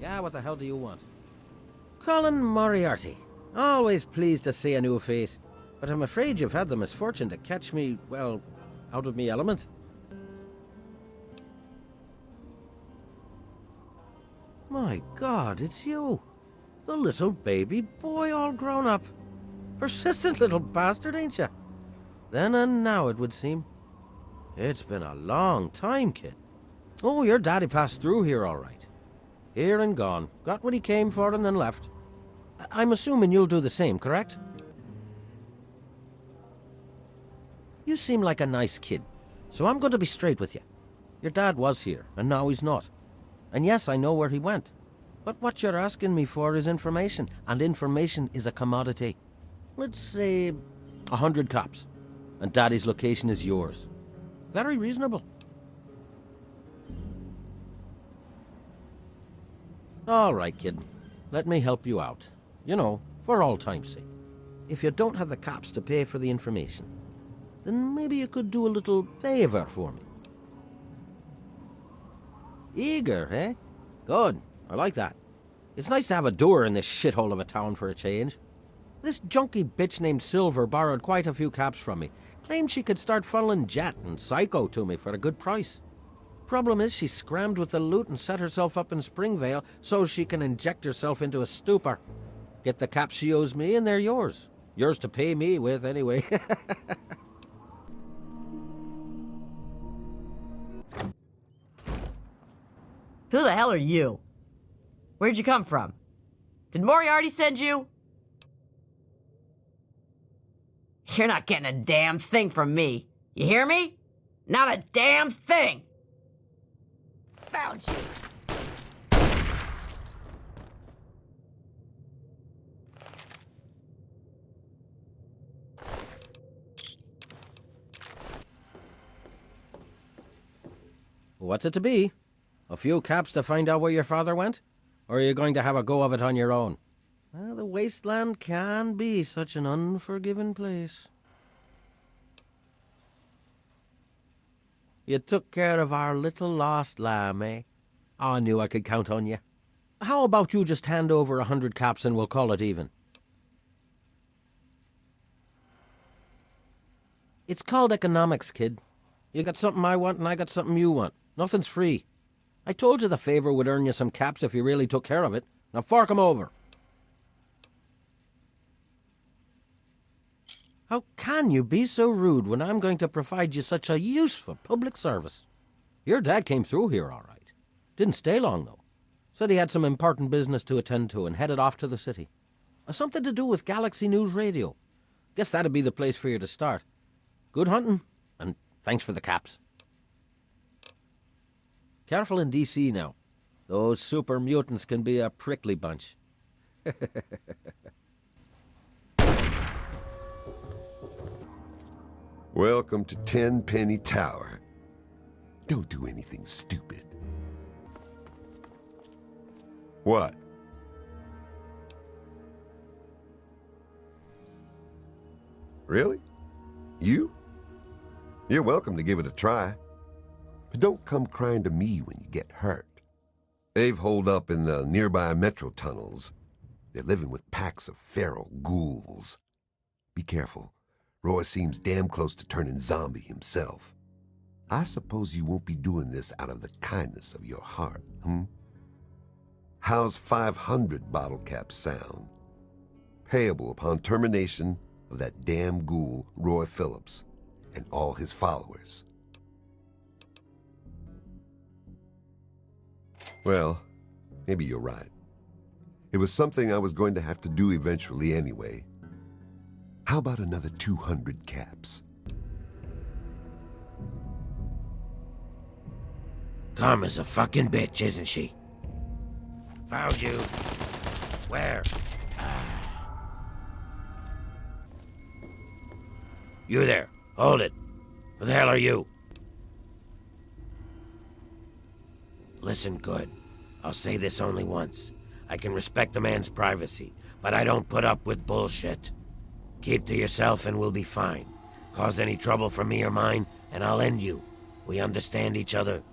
Yeah, what the hell do you want? Colin Moriarty. Always pleased to see a new face. But I'm afraid you've had the misfortune to catch me, well, out of me element. My God, it's you. The little baby boy all grown up. Persistent little bastard, ain't you? Then and now, it would seem. It's been a long time, kid. Oh, your daddy passed through here all right. Here and gone. Got what he came for and then left. I'm assuming you'll do the same, correct? You seem like a nice kid, so I'm going to be straight with you. Your dad was here, and now he's not. And yes, I know where he went. But what you're asking me for is information, and information is a commodity. Let's say 100 cops, and Daddy's location is yours. Very reasonable. All right, kid. Let me help you out. You know, for all time's sake. If you don't have the cops to pay for the information, then maybe you could do a little favor for me. Eager, eh? Good. I like that. It's nice to have a doer in this shithole of a town for a change. This junky bitch named Silver borrowed quite a few caps from me. Claimed she could start funneling Jet and Psycho to me for a good price. Problem is, she scrammed with the loot and set herself up in Springvale so she can inject herself into a stupor. Get the caps she owes me and they're yours. Yours to pay me with, anyway. Who the hell are you? Where'd you come from? Did Moriarty send you? You're not getting a damn thing from me. You hear me? Not a damn thing! Found you! What's it to be? A few caps to find out where your father went? Or are you going to have a go of it on your own? Well, the wasteland can be such an unforgiving place. You took care of our little lost lamb, eh? I knew I could count on you. How about you just hand over 100 caps and we'll call it even? It's called economics, kid. You got something I want and I got something you want. Nothing's free. I told you the favor would earn you some caps if you really took care of it. Now fork 'em over. How can you be so rude when I'm going to provide you such a useful public service? Your dad came through here all right. Didn't stay long, though. Said he had some important business to attend to and headed off to the city. Something to do with Galaxy News Radio. Guess that'd be the place for you to start. Good hunting, and thanks for the caps. Careful in D.C. now. Those super mutants can be a prickly bunch. Welcome to Tenpenny Tower. Don't do anything stupid. What? Really? You? You're welcome to give it a try. But don't come crying to me when you get hurt. They've holed up in the nearby metro tunnels. They're living with packs of feral ghouls. Be careful. Roy seems damn close to turning zombie himself. I suppose you won't be doing this out of the kindness of your heart, How's 500 bottle caps sound? Payable upon termination of that damn ghoul, Roy Phillips, and all his followers. Well, maybe you're right. It was something I was going to have to do eventually anyway. How about another 200 caps? Karma's a fucking bitch, isn't she? Found you. Where? You there. Hold it. Who the hell are you? Listen good. I'll say this only once. I can respect a man's privacy, but I don't put up with bullshit. Keep to yourself and we'll be fine. Cause any trouble for me or mine, and I'll end you. We understand each other?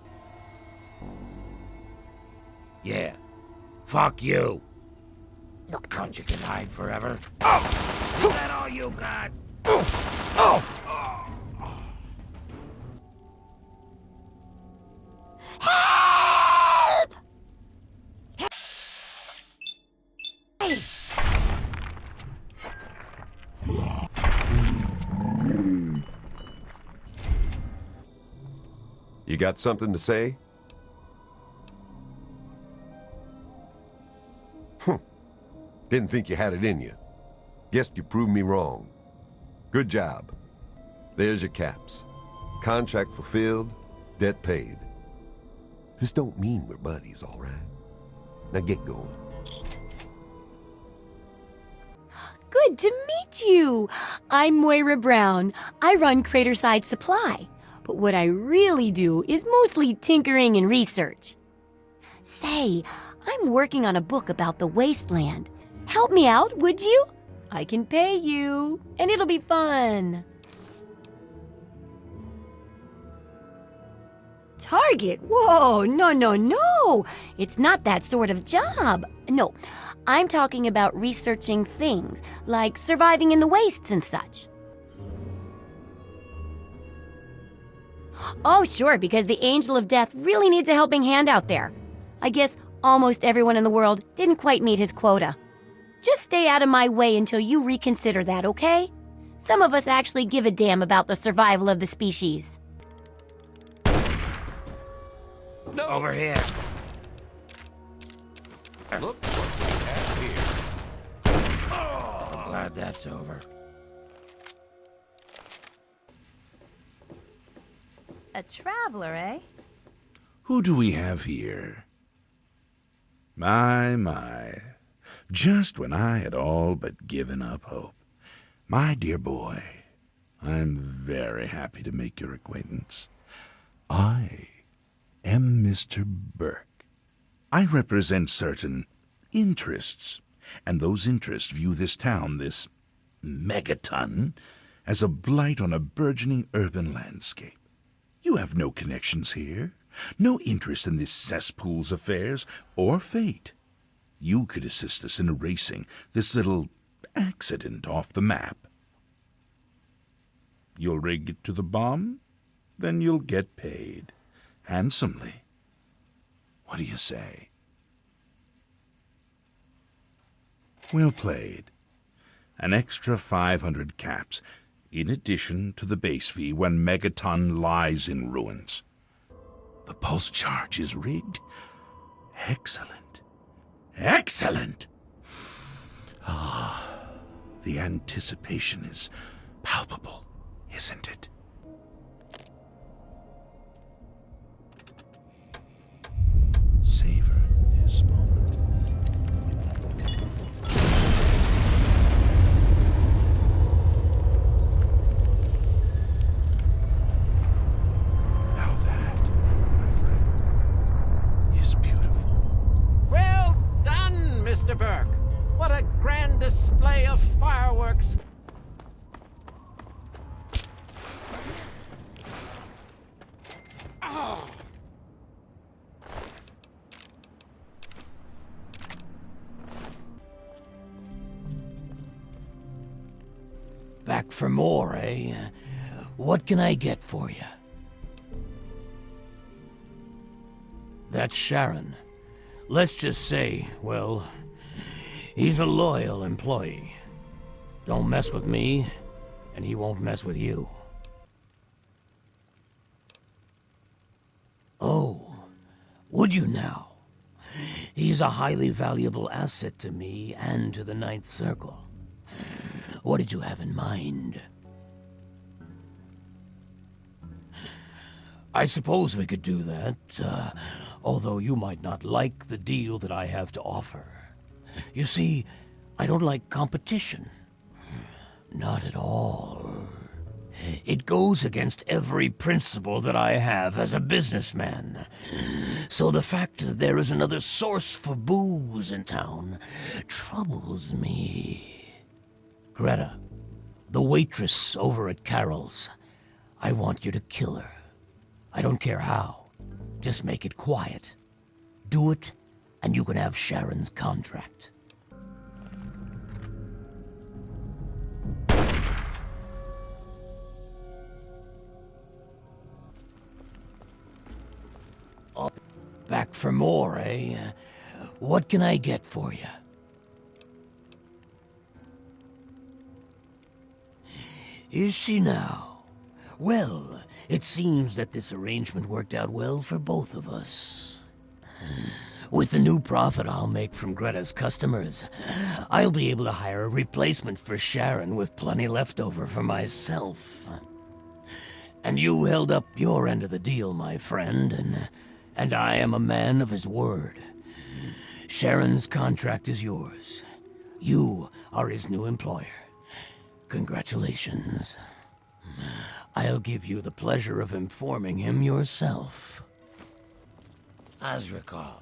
Yeah. Fuck you. Look, don't you can hide forever. Oh! Is that all you got? Oh! Help! Hey! You got something to say? Didn't think you had it in you. Guess you proved me wrong. Good job. There's your caps. Contract fulfilled, debt paid. This don't mean we're buddies, all right? Now get going. Good to meet you. I'm Moira Brown. I run Craterside Supply. But what I really do is mostly tinkering and research. Say, I'm working on a book about the wasteland. Help me out, would you? I can pay you, and it'll be fun. Target? Whoa, no. It's not that sort of job. No, I'm talking about researching things, like surviving in the wastes and such. Oh, sure, because the Angel of Death really needs a helping hand out there. I guess almost everyone in the world didn't quite meet his quota. Just stay out of my way until you reconsider that, okay? Some of us actually give a damn about the survival of the species. No. Over here. Look what we have here. Oh, glad that's over. A traveler, eh? Who do we have here? My. Just when I had all but given up hope. My dear boy, I'm very happy to make your acquaintance. I am Mr. Burke. I represent certain interests, and those interests view this town, this Megaton, as a blight on a burgeoning urban landscape. You have no connections here, no interest in this cesspool's affairs or fate. You could assist us in erasing this little accident off the map. You'll rig it to the bomb? Then you'll get paid. Handsomely. What do you say? Well played. An extra 500 caps, in addition to the base fee when Megaton lies in ruins. The pulse charge is rigged? Excellent. Excellent! Ah, the anticipation is palpable, isn't it? Savor this moment. Now that, my friend, is beautiful. Well done, Mr. Burke. What a grand display of fireworks. Back for more, eh? What can I get for you? That's Sharon. Let's just say, well, he's a loyal employee. Don't mess with me, and he won't mess with you. Oh, would you now? He's a highly valuable asset to me and to the Ninth Circle. What did you have in mind? I suppose we could do that, although you might not like the deal that I have to offer. You see, I don't like competition. Not at all. It goes against every principle that I have as a businessman. So the fact that there is another source for booze in town troubles me. Greta, the waitress over at Carol's, I want you to kill her. I don't care how. Just make it quiet. Do it and you can have Sharon's contract. Oh, back for more, eh? What can I get for you? Is she now? Well, it seems that this arrangement worked out well for both of us. With the new profit I'll make from Greta's customers, I'll be able to hire a replacement for Sharon with plenty left over for myself. And you held up your end of the deal, my friend, and I am a man of his word. Sharon's contract is yours. You are his new employer. Congratulations. I'll give you the pleasure of informing him yourself. Azrakal,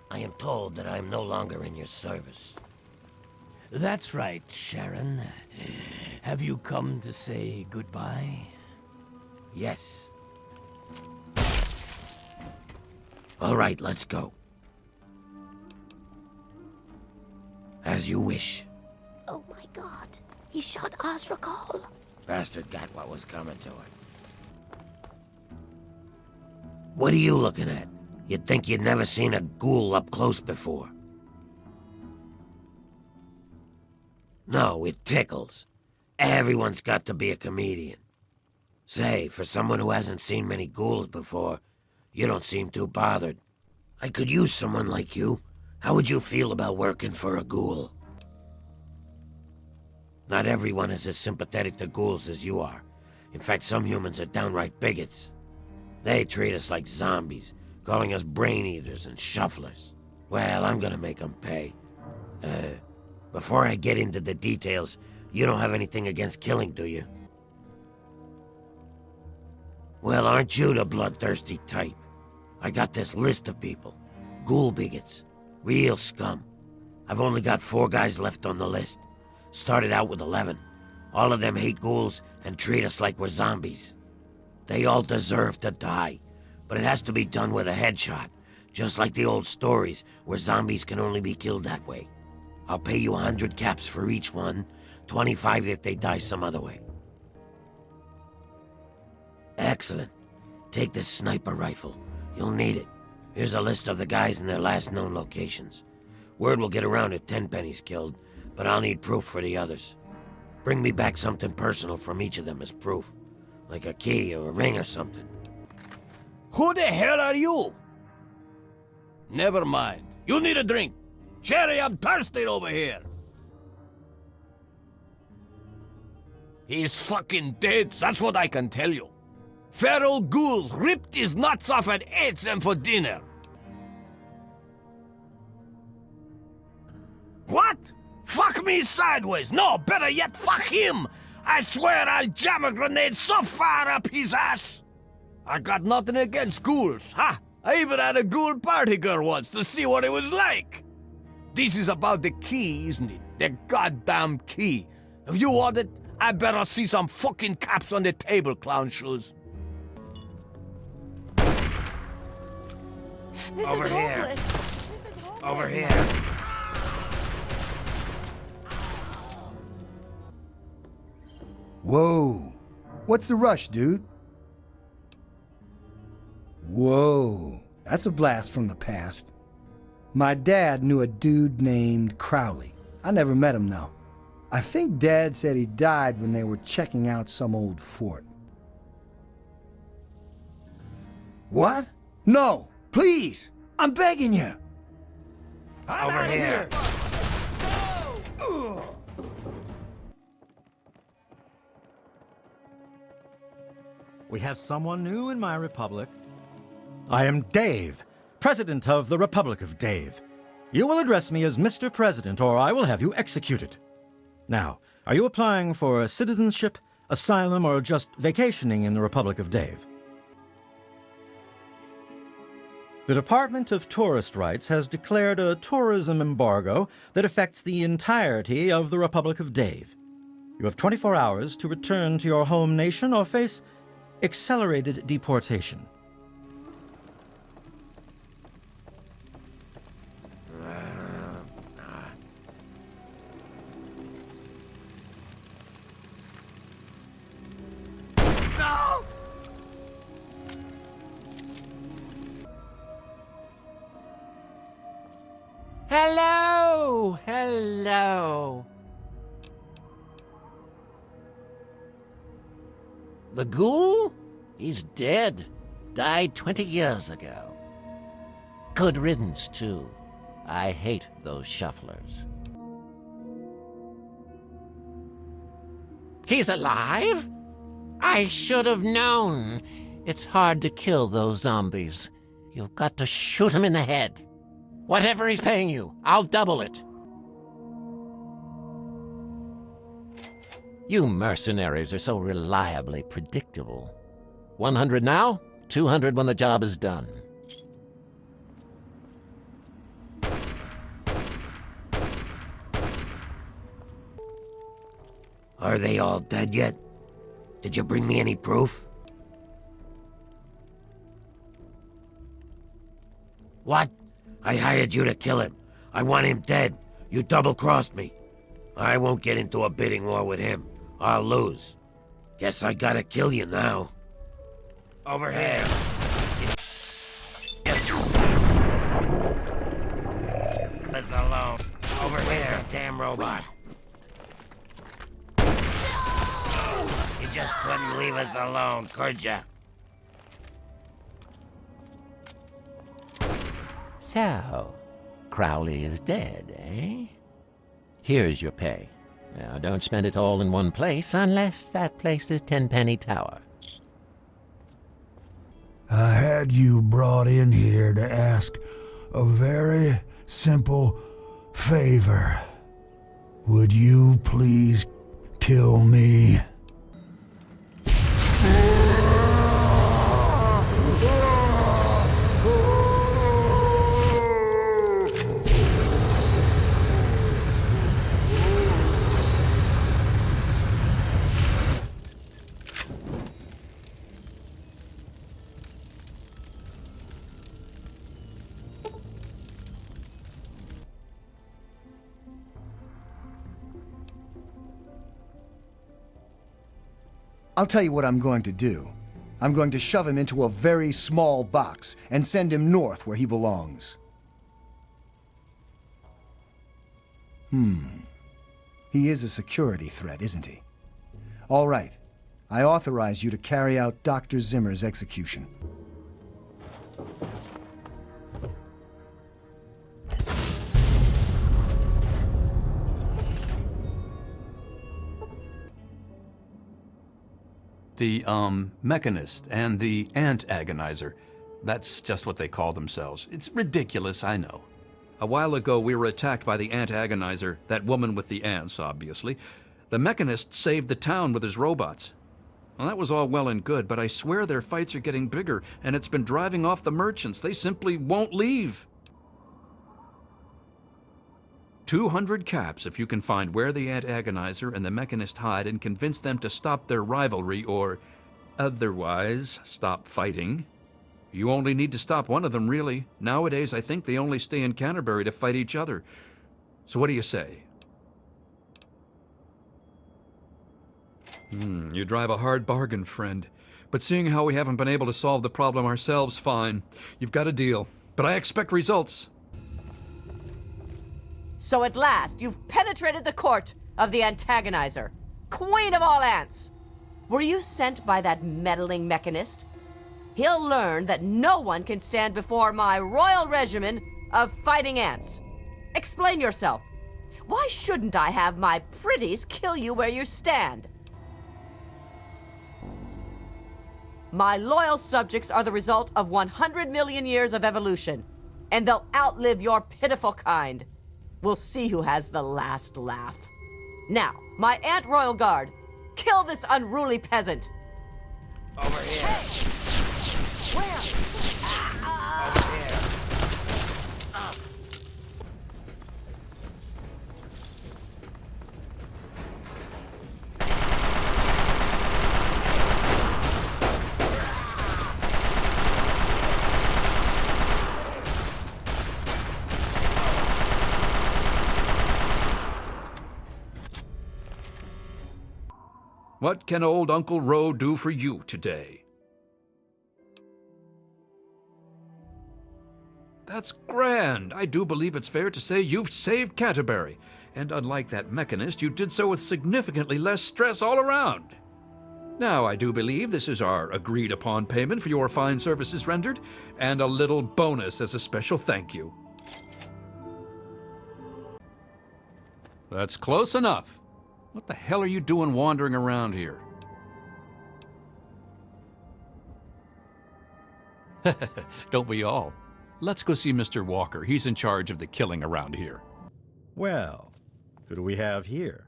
I am told that I am no longer in your service. That's right, Sharon. Have you come to say goodbye? Yes. All right, let's go. As you wish. Oh my god, he shot Azrakal. Bastard got what was coming to him. What are you looking at? You'd think you'd never seen a ghoul up close before. No, it tickles. Everyone's got to be a comedian. Say, for someone who hasn't seen many ghouls before, you don't seem too bothered. I could use someone like you. How would you feel about working for a ghoul? Not everyone is as sympathetic to ghouls as you are. In fact, some humans are downright bigots. They treat us like zombies, calling us brain eaters and shufflers. Well, I'm gonna make them pay. Before I get into the details, you don't have anything against killing, do you? Well, aren't you the bloodthirsty type? I got this list of people. Ghoul bigots. Real scum. I've only got 4 guys left on the list. Started out with 11. All of them hate ghouls and treat us like we're zombies. They all deserve to die, but it has to be done with a headshot, just like the old stories where zombies can only be killed that way. I'll pay you 100 caps for each one, 25 if they die some other way. Excellent. Take this sniper rifle. You'll need it. Here's a list of the guys and their last known locations. Word will get around if Tenpenny's killed, but I'll need proof for the others. Bring me back something personal from each of them as proof, like a key or a ring or something. Who the hell are you? Never mind. You need a drink. Cherry, I'm thirsty over here. He's fucking dead, that's what I can tell you. Feral ghouls ripped his nuts off and ate them for dinner. What? Fuck me sideways. No, better yet, fuck him. I swear I'll jam a grenade so far up his ass. I got nothing against ghouls, huh? I even had a ghoul party girl once to see what it was like. This is about the key, isn't it? The goddamn key. If you want it, I better see some fucking caps on the table, clown shoes. This Over is here. hopeless. This is hopeless. Over here. Whoa. What's the rush, dude? Whoa. That's a blast from the past. My dad knew a dude named Crowley. I never met him, though. I think Dad said he died when they were checking out some old fort. What? No! Please! I'm begging you! Over here. We have someone new in my republic. I am Dave, President of the Republic of Dave. You will address me as Mr. President, or I will have you executed. Now, are you applying for citizenship, asylum, or just vacationing in the Republic of Dave? The Department of Tourist Rights has declared a tourism embargo that affects the entirety of the Republic of Dave. You have 24 hours to return to your home nation or face accelerated deportation. Hello! Hello! The ghoul? He's dead. Died 20 years ago. Good riddance, too. I hate those shufflers. He's alive? I should have known. It's hard to kill those zombies. You've got to shoot him in the head. Whatever he's paying you, I'll double it. You mercenaries are so reliably predictable. 100 now, 200 when the job is done. Are they all dead yet? Did you bring me any proof? What? I hired you to kill him. I want him dead. You double-crossed me. I won't get into a bidding war with him. I'll lose. Guess I gotta kill you now. Over here. Leave us alone. Over here, damn robot. You just couldn't leave us alone, could ya? So, Crowley is dead, eh? Here's your pay. Now, don't spend it all in one place, unless that place is Tenpenny Tower. I had you brought in here to ask a very simple favor. Would you please kill me? I'll tell you what I'm going to do. I'm going to shove him into a very small box and send him north where he belongs. He is a security threat, isn't he? All right. I authorize you to carry out Dr. Zimmer's execution. The, Mechanist and the Ant Agonizer. That's just what they call themselves. It's ridiculous, I know. A while ago, we were attacked by the Ant Agonizer, that woman with the ants, obviously. The Mechanist saved the town with his robots. Well, that was all well and good, but I swear their fights are getting bigger, and it's been driving off the merchants. They simply won't leave. 200 caps if you can find where the Ant Agonizer and the Mechanist hide and convince them to stop their rivalry or otherwise stop fighting. You only need to stop one of them, really. Nowadays, I think they only stay in Canterbury to fight each other. So what do you say? You drive a hard bargain, friend. But seeing how we haven't been able to solve the problem ourselves, fine. You've got a deal. But I expect results. So at last, you've penetrated the court of the Antagonizer, queen of all ants. Were you sent by that meddling Mechanist? He'll learn that no one can stand before my royal regimen of fighting ants. Explain yourself. Why shouldn't I have my pretties kill you where you stand? My loyal subjects are the result of 100 million years of evolution, and they'll outlive your pitiful kind. We'll see who has the last laugh. Now, my Ant Royal Guard, kill this unruly peasant. Over here. Hey! Where? Over here. What can old Uncle Ro do for you today? That's grand. I do believe it's fair to say you've saved Canterbury. And unlike that mechanist, you did so with significantly less stress all around. Now, I do believe this is our agreed-upon payment for your fine services rendered, and a little bonus as a special thank you. That's close enough. What the hell are you doing wandering around here? Don't we all? Let's go see Mr. Walker. He's in charge of the killing around here. Well, who do we have here?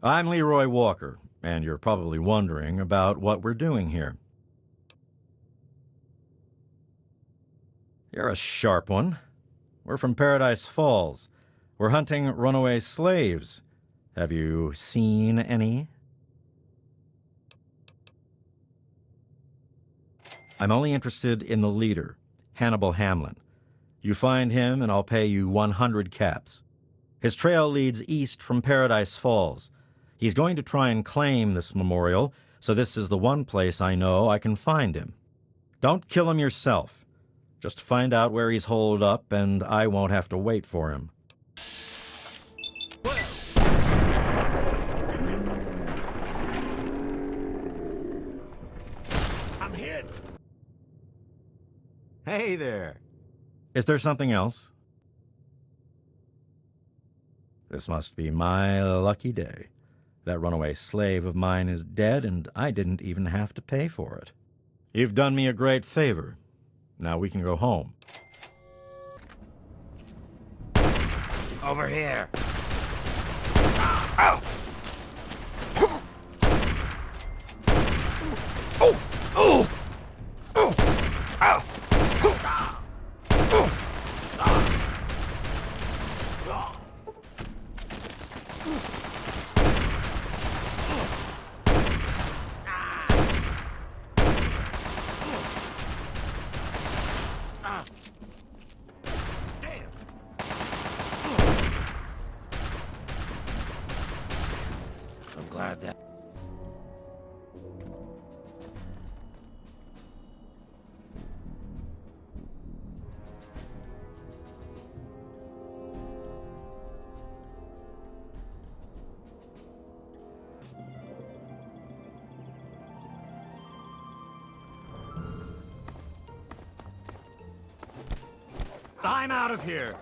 I'm Leroy Walker, and you're probably wondering about what we're doing here. You're a sharp one. We're from Paradise Falls. We're hunting runaway slaves. Have you seen any? I'm only interested in the leader, Hannibal Hamlin. You find him and I'll pay you 100 caps. His trail leads east from Paradise Falls. He's going to try and claim this memorial, so this is the one place I know I can find him. Don't kill him yourself. Just find out where he's holed up and I won't have to wait for him. I'm hit. Hey there. Is there something else? This must be my lucky day. That runaway slave of mine is dead, and I didn't even have to pay for it. You've done me a great favor. Now we can go home. Over here. Ow! Oh! Oh! Oh! Ow! I'm glad that... I'm out of here.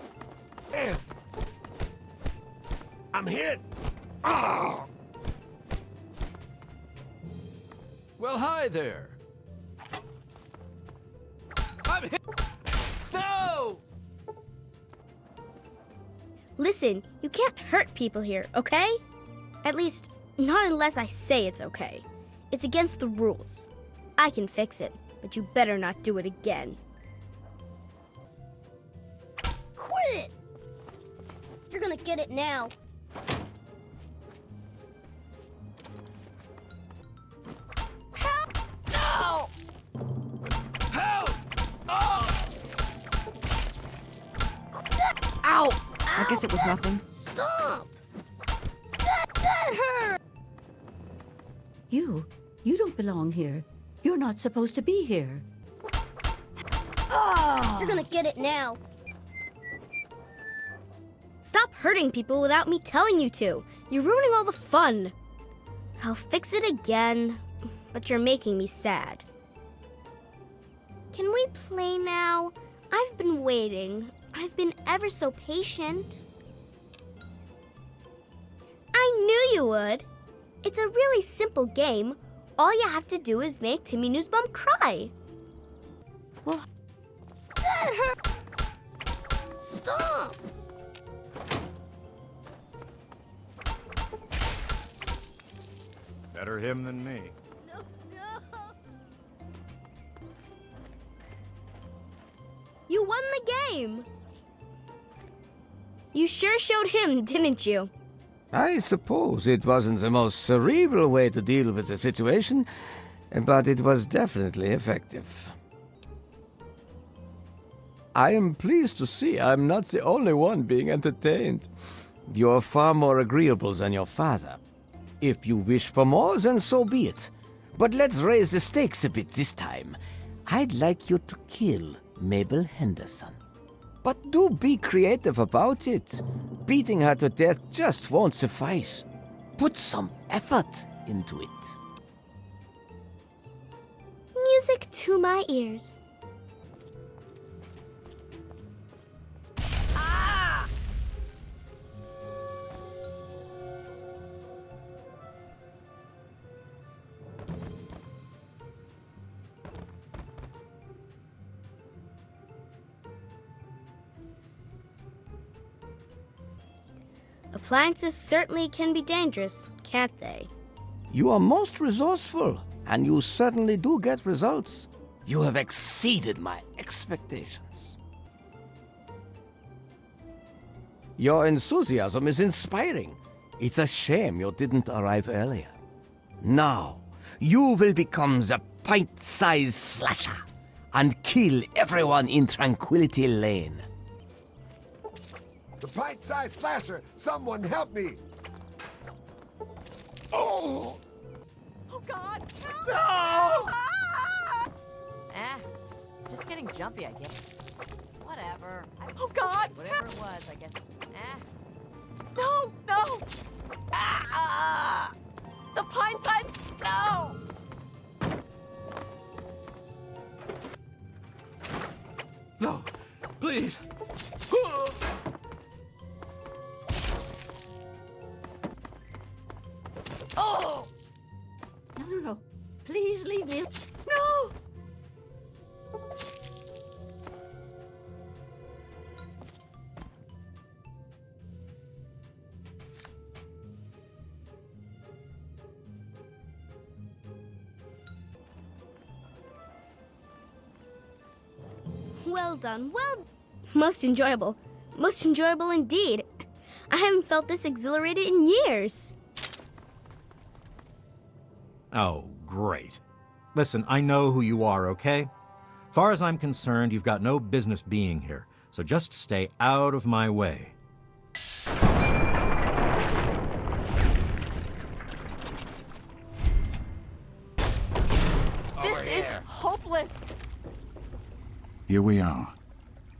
I'm hit. Oh! Well, hi there. I'm hit. No! Listen, you can't hurt people here, okay? At least, not unless I say it's okay. It's against the rules. I can fix it, but you better not do it again. Quit it! You're gonna get it now. Help! No! Help! Oh! Ow! I guess it was nothing. Stop! That hurt! You don't belong here. You're not supposed to be here. You're gonna get it now. Stop hurting people without me telling you to. You're ruining all the fun. I'll fix it again, but you're making me sad. Can we play now? I've been waiting. I've been ever so patient. I knew you would. It's a really simple game. All you have to do is make Timmy Newsbum cry. Well, that hurt. Stop. Better him than me. No. You won the game. You sure showed him, didn't you? I suppose it wasn't the most cerebral way to deal with the situation, but it was definitely effective. I am pleased to see I'm not the only one being entertained. You're far more agreeable than your father. If you wish for more, then so be it. But let's raise the stakes a bit this time. I'd like you to kill Mabel Henderson. But do be creative about it. Beating her to death just won't suffice. Put some effort into it. Music to my ears. Appliances certainly can be dangerous, can't they? You are most resourceful, and you certainly do get results. You have exceeded my expectations. Your enthusiasm is inspiring. It's a shame you didn't arrive earlier. Now, you will become the pint-sized slasher and kill everyone in Tranquility Lane. The pint-sized slasher! Someone help me! Oh! Oh, God! No! Ah! Just getting jumpy, I guess. Whatever. Oh, God! Whatever it was, I guess. No! No! Ah! The pine side! No! No, please. Oh! No. Please leave me. No! Well done. Most enjoyable. Most enjoyable indeed. I haven't felt this exhilarated in years. Oh, great. Listen, I know who you are, okay? Far as I'm concerned, you've got no business being here, so just stay out of my way. This is hopeless. Here we are,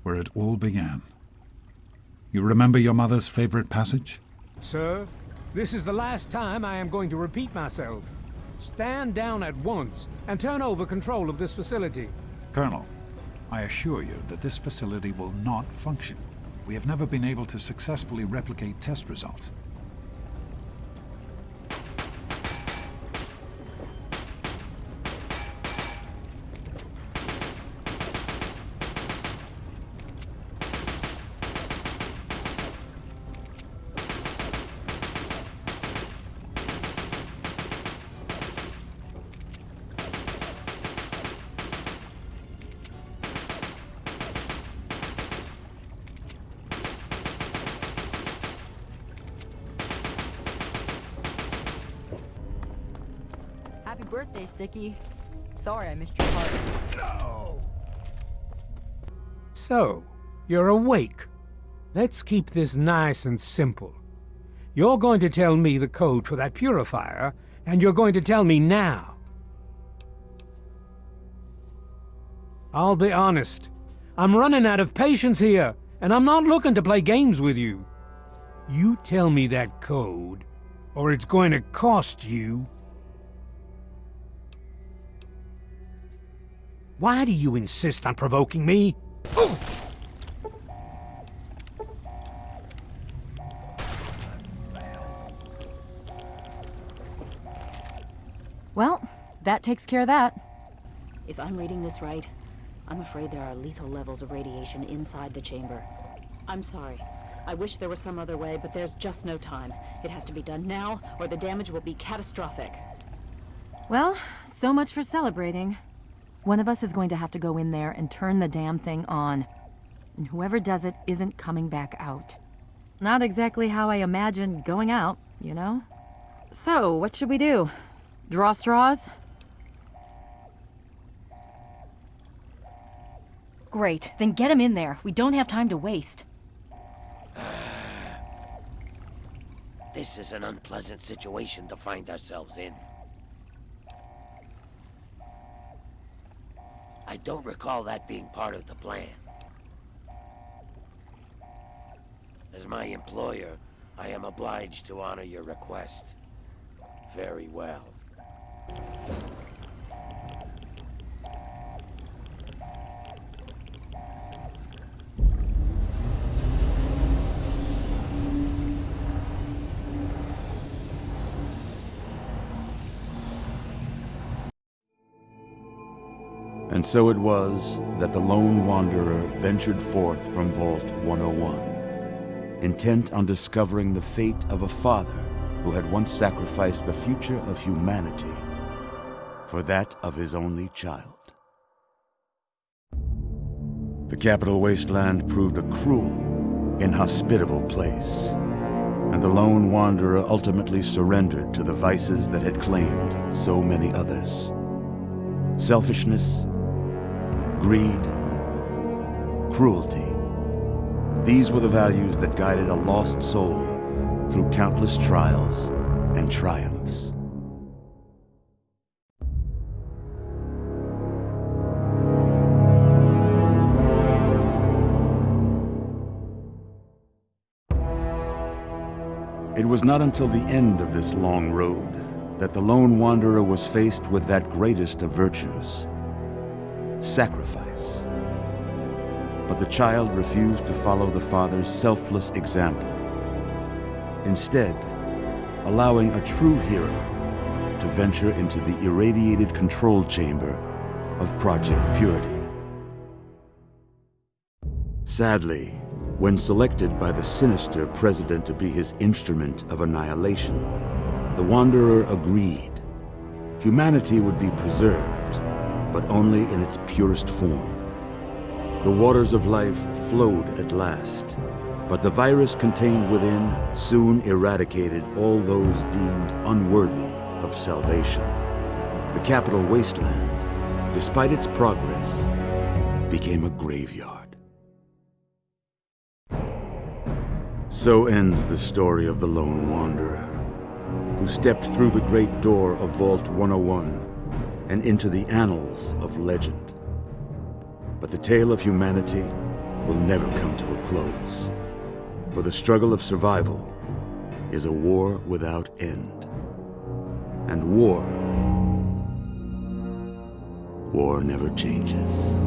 where it all began. You remember your mother's favorite passage? Sir, this is the last time I am going to repeat myself. Stand down at once and turn over control of this facility. Colonel, I assure you that this facility will not function. We have never been able to successfully replicate test results. Happy birthday, Sticky. Sorry I missed your party. No! So, you're awake. Let's keep this nice and simple. You're going to tell me the code for that purifier, and you're going to tell me now. I'll be honest. I'm running out of patience here, and I'm not looking to play games with you. You tell me that code, or it's going to cost you. Why do you insist on provoking me? Well, that takes care of that. If I'm reading this right, I'm afraid there are lethal levels of radiation inside the chamber. I'm sorry. I wish there was some other way, but there's just no time. It has to be done now, or the damage will be catastrophic. Well, so much for celebrating. One of us is going to have to go in there and turn the damn thing on. And whoever does it isn't coming back out. Not exactly how I imagined going out, you know? So, what should we do? Draw straws? Great, then get him in there. We don't have time to waste. This is an unpleasant situation to find ourselves in. I don't recall that being part of the plan. As my employer, I am obliged to honor your request. Very well. And so it was that the lone wanderer ventured forth from Vault 101, intent on discovering the fate of a father who had once sacrificed the future of humanity for that of his only child. The capital wasteland proved a cruel, inhospitable place, and the lone wanderer ultimately surrendered to the vices that had claimed so many others. Selfishness, greed, cruelty. These were the values that guided a lost soul through countless trials and triumphs. It was not until the end of this long road that the lone wanderer was faced with that greatest of virtues, sacrifice. But the child refused to follow the father's selfless example, instead allowing a true hero to venture into the irradiated control chamber of Project Purity. Sadly, when selected by the sinister president to be his instrument of annihilation, the Wanderer agreed. Humanity would be preserved, but only in its purest form. The waters of life flowed at last, but the virus contained within soon eradicated all those deemed unworthy of salvation. The capital wasteland, despite its progress, became a graveyard. So ends the story of the lone wanderer, who stepped through the great door of Vault 101 and into the annals of legend. But the tale of humanity will never come to a close, for the struggle of survival is a war without end. And war never changes.